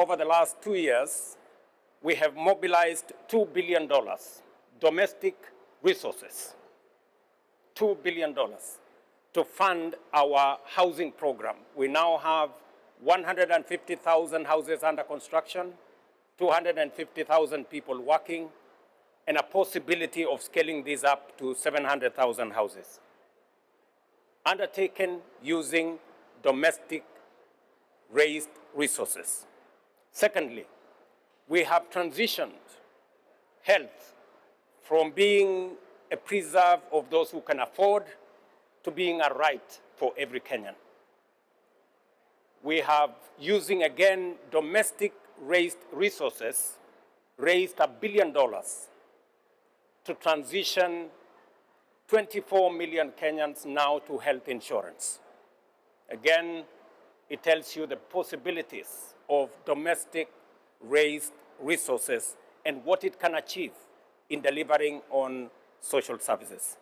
over the last 2 years, we have mobilized $2 billion domestic resources, $2 billion to fund our housing program. We now have 150,000 houses under construction, 250,000 people working, and a possibility of scaling these up to 700,000 houses, undertaken using domestic raised resources. Secondly, we have transitioned health from being a preserve of those who can afford to being a right for every Kenyan. We have, using again domestic raised resources, raised $1 billion to transition 24 million Kenyans now to health insurance. Again, it tells you the possibilities of domestic raised resources and what it can achieve in delivering on social services.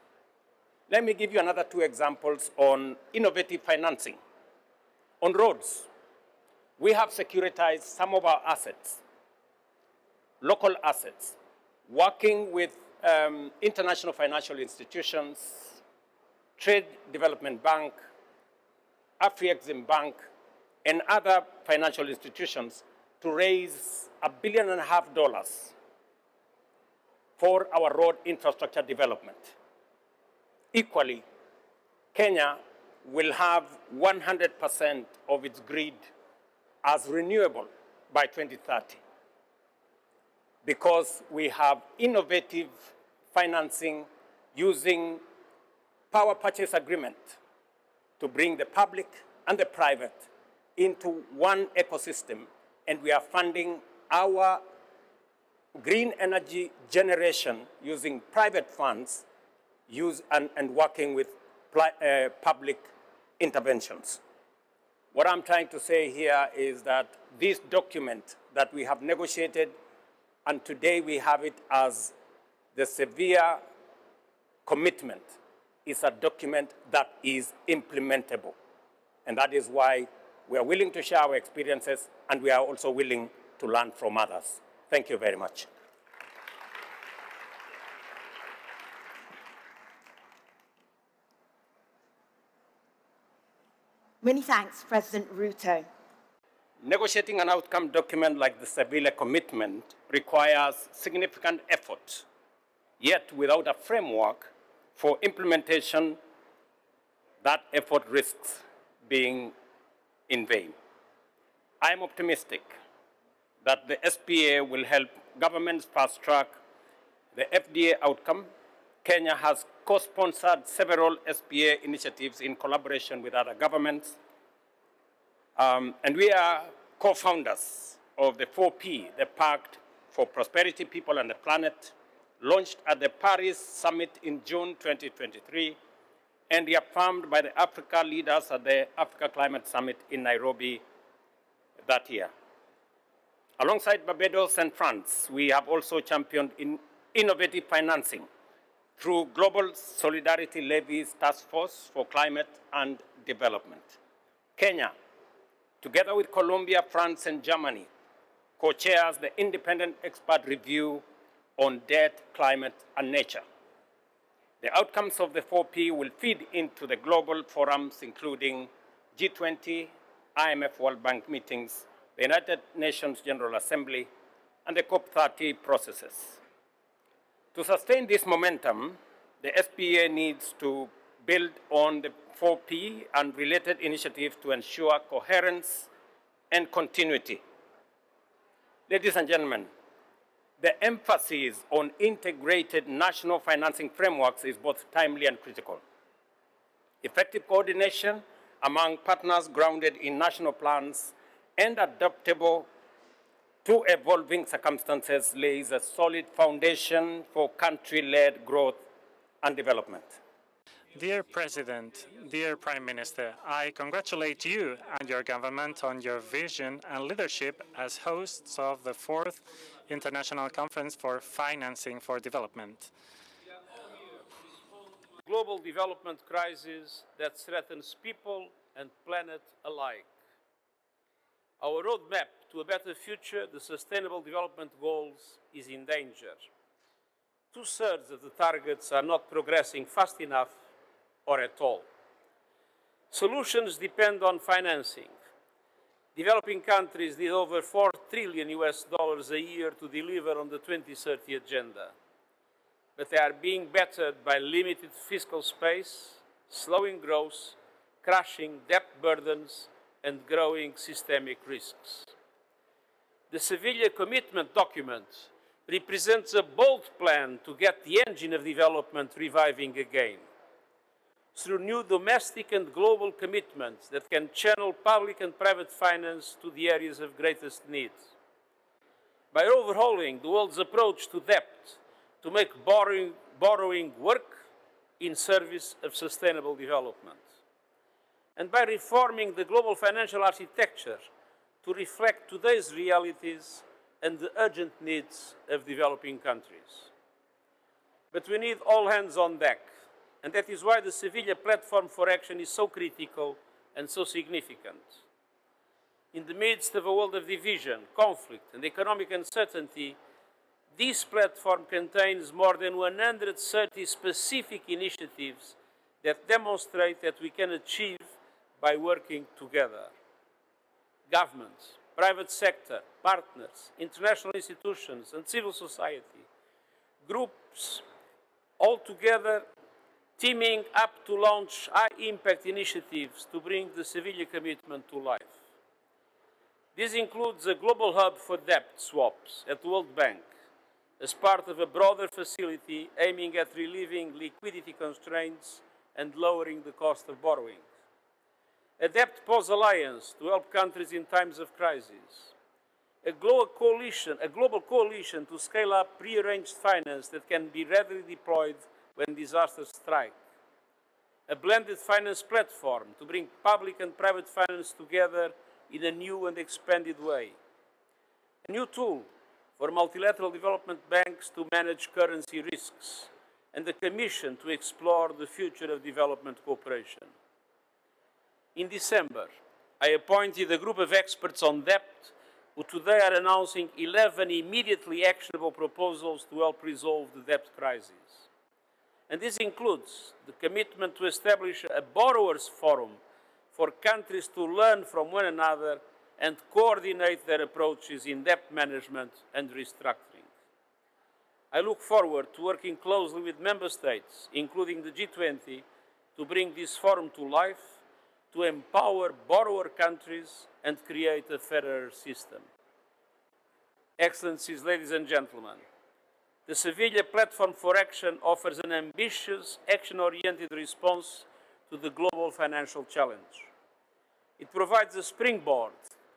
Let me give you another 2 examples on innovative financing. On roads, we have securitized some of our assets, local assets, working with international financial institutions, Trade Development Bank, Afri-Exim Bank, and other financial institutions to raise $1.5 billion for our road infrastructure development. Equally, Kenya will have 100% of its grid as renewable by 2030 because we have innovative financing using power purchase agreement to bring the public and the private into one ecosystem, and we are funding our green energy generation using private funds and working with public interventions. What I'm trying to say here is that this document that we have negotiated, and today we have it as the severe commitment, is a document that is implementable. And that is why we are willing to share our experiences, and we are also willing to learn from others. Thank you very much. Many thanks, President Ruto. Negotiating an outcome document like the Seville commitment requires significant effort, yet without a framework for implementation, that effort risks being in vain. I am optimistic that the SPA will help governments fast-track the FDA outcome. Kenya has co-sponsored several SPA initiatives in collaboration with other governments. And we are co-founders of the 4P, the Pact for Prosperity, People and the Planet, launched at the Paris Summit in June 2023, and reaffirmed by the Africa leaders at the Africa Climate Summit in Nairobi that year. Alongside Barbados and France, we have also championed innovative financing through Global Solidarity Levy's Task Force for Climate and Development. Kenya, together with Colombia, France, and Germany, co-chairs the Independent Expert Review on Debt, Climate, and Nature. The outcomes of the 4P will feed into the global forums, including G20, IMF World Bank meetings, the United Nations General Assembly, and the COP30 processes. To sustain this momentum, the SPA needs to build on the 4P and related initiatives to ensure coherence and continuity. Ladies and gentlemen, the emphasis on integrated national financing frameworks is both timely and critical. Effective coordination among partners grounded in national plans and adaptable to evolving circumstances lays a solid foundation for country-led growth and development. Dear President, dear Prime Minister, I congratulate you and your government on your vision and leadership as hosts of the 4th International Conference for Financing for Development. Global development crisis that threatens people and planet alike. Our roadmap to a better future, the Sustainable Development Goals, is in danger. Two-thirds of the targets are not progressing fast enough or at all. Solutions depend on financing. Developing countries need over $4 trillion a year to deliver on the 2030 agenda. But they are being bettered by limited fiscal space, slowing growth, crushing debt burdens, and growing systemic risks. The Seville Commitment document represents a bold plan to get the engine of development reviving again, through new domestic and global commitments that can channel public and private finance to the areas of greatest need. By overhauling the world's approach to debt to make borrowing work in service of sustainable development. And by reforming the global financial architecture to reflect today's realities and the urgent needs of developing countries. But we need all hands on deck, and that is why the Seville Platform for Action is so critical and so significant. In the midst of a world of division, conflict, and economic uncertainty, this platform contains more than 130 specific initiatives that demonstrate that we can achieve by working together. Governments, private sector, partners, international institutions, and civil society, groups all together teaming up to launch high-impact initiatives to bring the Seville Commitment to life. This includes a global hub for debt swaps at the World Bank, as part of a broader facility aiming at relieving liquidity constraints and lowering the cost of borrowing. A debt pause alliance to help countries in times of crisis. A global coalition to scale up prearranged finance that can be readily deployed when disasters strike. A blended finance platform to bring public and private finance together in a new and expanded way. A new tool for multilateral development banks to manage currency risks, and the Commission to explore the future of development cooperation. In December, I appointed a group of experts on debt who today are announcing 11 immediately actionable proposals to help resolve the debt crisis. And this includes the commitment to establish a borrowers' forum for countries to learn from one another and coordinate their approaches in debt management and restructuring. I look forward to working closely with member states, including the G20, to bring this forum to life, to empower borrower countries and create a fairer system. Excellencies, ladies and gentlemen, the Seville Platform for Action offers an ambitious, action-oriented response to the global financial challenge. It provides a springboard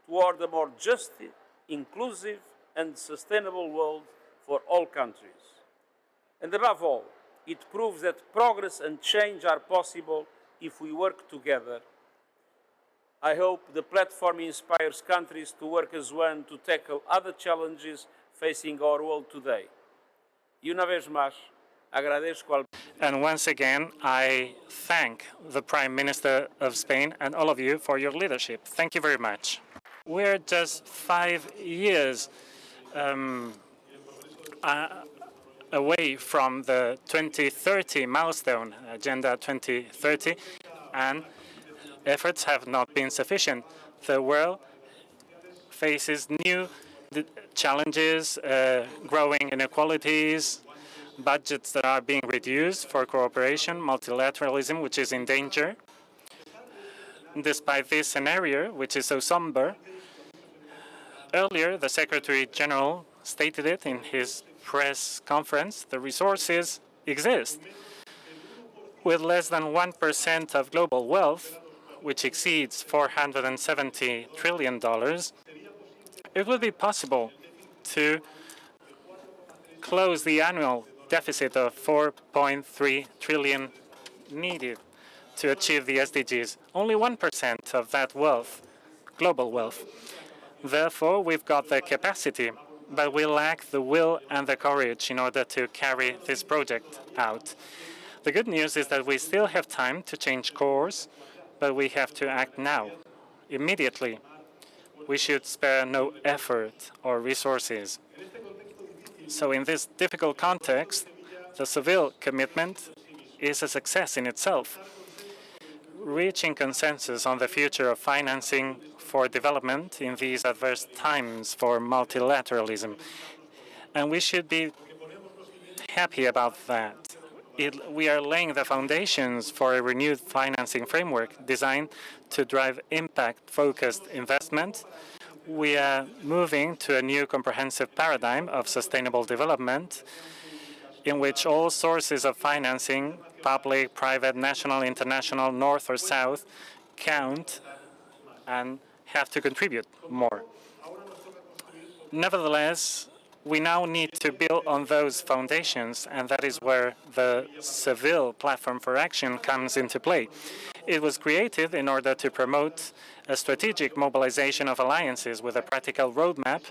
toward a more just, inclusive, and sustainable world for all countries. And above all, it proves that progress and change are possible if we work together. I hope the platform inspires countries to work as one to tackle other challenges facing our world today. E uma vez mais, agradezco ao... And once again, I thank the Prime Minister of Spain and all of you for your leadership. Thank you very much. We're just 5 years away from the 2030 milestone, Agenda 2030, and efforts have not been sufficient. The world faces new challenges, growing inequalities, budgets that are being reduced for cooperation, multilateralism, which is in danger. Despite this scenario, which is so somber, earlier the Secretary General stated it in his press conference, the resources exist. With less than 1% of global wealth, which exceeds $470 trillion, it will be possible to close the annual deficit of 4.3 trillion needed to achieve the SDGs. Only 1% of that wealth, global wealth. Therefore, we've got the capacity, but we lack the will and the courage in order to carry this project out. The good news is that we still have time to change course, but we have to act now, immediately. We should spare no effort or resources. So in this difficult context, the Seville commitment is a success in itself. Reaching consensus on the future of financing for development in these adverse times for multilateralism. And we should be happy about that. We are laying the foundations for a renewed financing framework designed to drive impact-focused investment. We are moving to a new comprehensive paradigm of sustainable development in which all sources of financing, public, private, national, international, north or south, count and have to contribute more. Nevertheless, we now need to build on those foundations, and that is where the Seville Platform for Action comes into play. It was created in order to promote a strategic mobilization of alliances with a practical roadmap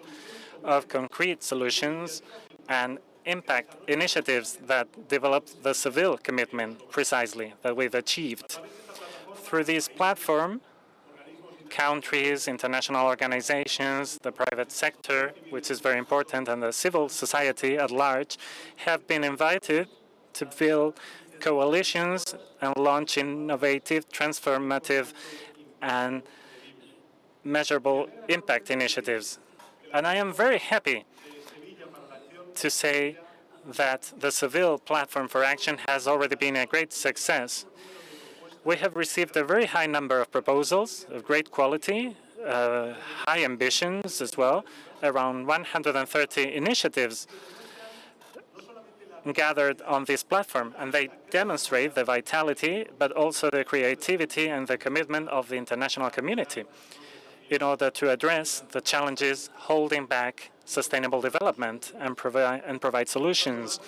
of concrete solutions and impact initiatives that developed the Seville commitment precisely that we've achieved. Through this platform, countries, international organizations, the private sector, which is very important, and the civil society at large have been invited to build coalitions and launch innovative, transformative, and measurable impact initiatives. And I am very happy to say that the Seville Platform for Action has already been a great success. We have received a very high number of proposals of great quality, high ambitions as well, around 130 initiatives gathered on this platform, and they demonstrate the vitality, but also the creativity and the commitment of the international community in order to address the challenges holding back sustainable development and provide solutions.